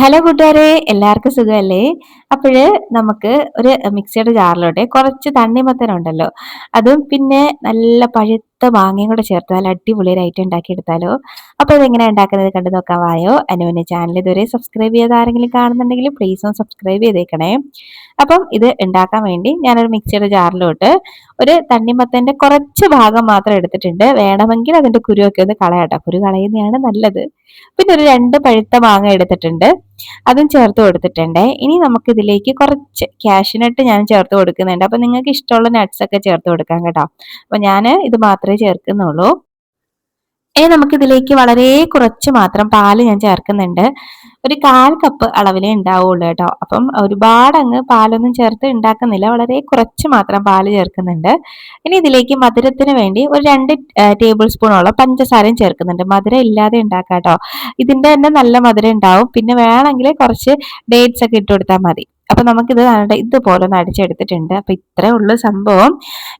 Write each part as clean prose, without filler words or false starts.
Hello കൂട്ടുകാരെ, എല്ലാവർക്കും സുഖമല്ലേ? അപ്പോഴ് നമുക്ക് ഒരു മിക്സിയുടെ ജാറിലോട്ട് കുറച്ച് തണ്ണിമത്തനുണ്ടല്ലോ, അതും പിന്നെ നല്ല പഴുത്ത മാങ്ങയും കൂടെ ചേർത്ത് നല്ല അടിപൊളി ഒരു ഐറ്റം ഉണ്ടാക്കി എടുത്താലോ. അപ്പോൾ ഇതെങ്ങനെ ഉണ്ടാക്കുന്നത് കണ്ടു നോക്കാൻ വായോ. അനുവിൻ്റെ ചാനൽ ഇതുവരെ സബ്സ്ക്രൈബ് ചെയ്ത് ആരെങ്കിലും കാണുന്നുണ്ടെങ്കിൽ പ്ലീസ് ഒന്ന് സബ്സ്ക്രൈബ് ചെയ്തേക്കണേ. അപ്പം ഇത് ഉണ്ടാക്കാൻ വേണ്ടി ഞാനൊരു മിക്സിയുടെ ജാറിലോട്ട് ഒരു തണ്ണിമത്തൻ്റെ കുറച്ച് ഭാഗം മാത്രം എടുത്തിട്ടുണ്ട്. വേണമെങ്കിൽ അതിൻ്റെ കുരുവൊക്കെ ഒന്ന് കളയാട്ടോ, കുരു കളയുന്നതാണ് നല്ലത്. പിന്നെ ഒരു രണ്ട് പഴുത്ത മാങ്ങ എടുത്തിട്ടുണ്ട്, അതും ചേർത്ത് കൊടുത്തിട്ടുണ്ട്. ഇനി നമുക്ക് ഇതിലേക്ക് കുറച്ച് കാഷ്യൂനട്ട് ഞാൻ ചേർത്ത് കൊടുക്കുന്നുണ്ട്. അപ്പൊ നിങ്ങൾക്ക് ഇഷ്ടമുള്ള നട്ട്സ് ഒക്കെ ചേർത്ത് കൊടുക്കാം കേട്ടോ. അപ്പൊ ഞാൻ ഇത് മാത്രമേ ചേർക്കുന്നുള്ളൂ. ഇനി നമുക്ക് ഇതിലേക്ക് വളരെ കുറച്ച് മാത്രം പാല് ഞാൻ ചേർക്കുന്നുണ്ട്. ഒരു 1/4 കപ്പ് അളവിലേ ഉണ്ടാവുള്ളൂ കേട്ടോ. അപ്പം ഒരുപാട് അങ്ങ് പാലൊന്നും ചേർത്ത് ഉണ്ടാക്കുന്നില്ല, വളരെ കുറച്ച് മാത്രം പാല് ചേർക്കുന്നുണ്ട്. ഇനി ഇതിലേക്ക് മധുരത്തിന് വേണ്ടി ഒരു 2 ടേബിൾ സ്പൂണോളം പഞ്ചസാരയും ചേർക്കുന്നുണ്ട്. മധുരം ഇല്ലാതെ ഉണ്ടാക്കാം കേട്ടോ, ഇതിന്റെ തന്നെ നല്ല മധുരം ഉണ്ടാവും. പിന്നെ വേണമെങ്കിൽ കുറച്ച് ഡേറ്റ്സ് ഒക്കെ ഇട്ട് കൊടുത്താൽ മതി. അപ്പൊ നമുക്കിത് ഇതുപോലെ ഒന്ന് അടിച്ചെടുത്തിട്ടുണ്ട്. അപ്പൊ ഇത്രേ ഉള്ളൂ സംഭവം.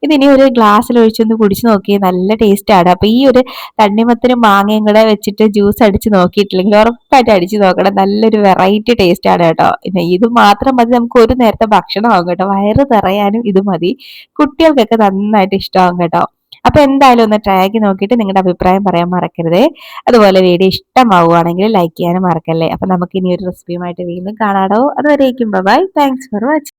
ഇതിനി ഒരു ഗ്ലാസ്സിൽ ഒഴിച്ചൊന്ന് കുടിച്ചു നോക്കി, നല്ല ടേസ്റ്റ് ആണ്. അപ്പൊ ഈ ഒരു തണ്ണിമത്തനും മാങ്ങയും കൂടെ വെച്ചിട്ട് ജ്യൂസ് അടിച്ച് നോക്കിയിട്ടില്ലെങ്കിൽ ഉറപ്പായിട്ട് അടിച്ച് നോക്കണം, നല്ലൊരു വെറൈറ്റി ടേസ്റ്റ് ആണ് കേട്ടോ. പിന്നെ ഇത് മാത്രം മതി, നമുക്ക് ഒരു നേരത്തെ ഭക്ഷണമാകും കേട്ടോ, വയറ് നിറയാനും ഇത് മതി. കുട്ടികൾക്കൊക്കെ നന്നായിട്ട് ഇഷ്ടമാകും കേട്ടോ. അപ്പൊ എന്തായാലും ഒന്ന് ട്രൈ ആക്കി നോക്കിയിട്ട് നിങ്ങളുടെ അഭിപ്രായം പറയാൻ മറക്കരുതേ. അതുപോലെ വീഡിയോ ഇഷ്ടമാവുകയാണെങ്കിൽ ലൈക്ക് ചെയ്യാനും മറക്കല്ലേ. അപ്പൊ നമുക്ക് ഇനി ഒരു റെസിപ്പിയുമായിട്ട് വീണ്ടും കാണാടോ. അതുവരേക്കും ബൈ. Thanks for watching.